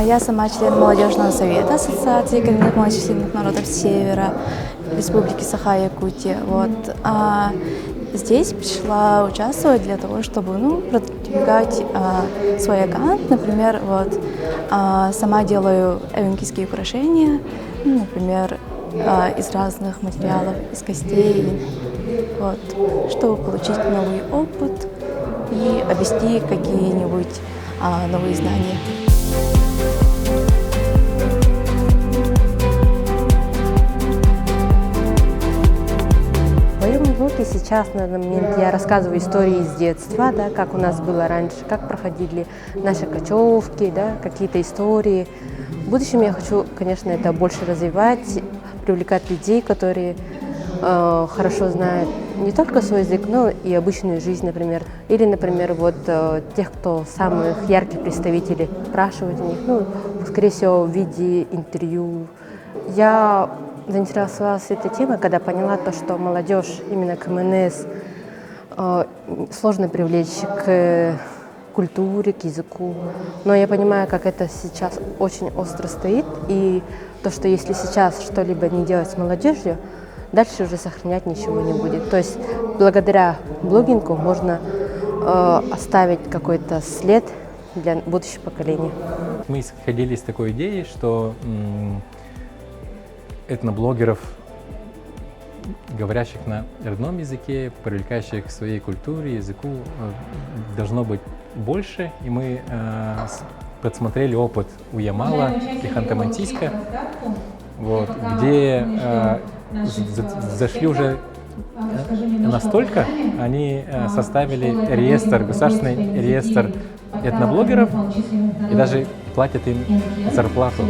Я сама член молодежного совета Ассоциации коренных малочисленных народов Севера Республики Саха-Якутия. Здесь пришла участвовать для того, чтобы продвигать свой аккаунт. Например, сама делаю эвенкийские украшения, например, из разных материалов, из костей, чтобы получить новый опыт и обрести какие-нибудь новые знания. В моем блоге сейчас на данный момент я рассказываю истории из детства, да, как у нас было раньше, как проходили наши кочевки, да, какие-то истории. В будущем я хочу, конечно, это больше развивать, привлекать людей, которые хорошо знают не только свой язык, но и обычную жизнь, например. Или, например, тех, кто самых ярких представителей, спрашивать у них, скорее всего, в виде интервью. Я заинтересовалась этой темой, когда поняла то, что молодежь, именно КМНС, сложно привлечь к культуре, к языку. Но я понимаю, как это сейчас очень остро стоит, и то, что если сейчас что-либо не делать с молодежью, дальше уже сохранять ничего не будет. То есть благодаря блогингу можно оставить какой-то след для будущего поколения. Мы исходили из такой идеи, что этноблогеров, говорящих на родном языке, привлекающих к своей культуре, языку, должно быть больше. И мы подсмотрели опыт у Ямала и Ханты-Мансийска, где зашли уже настолько, они составили реестр, государственный реестр этноблогеров и даже платят им зарплату.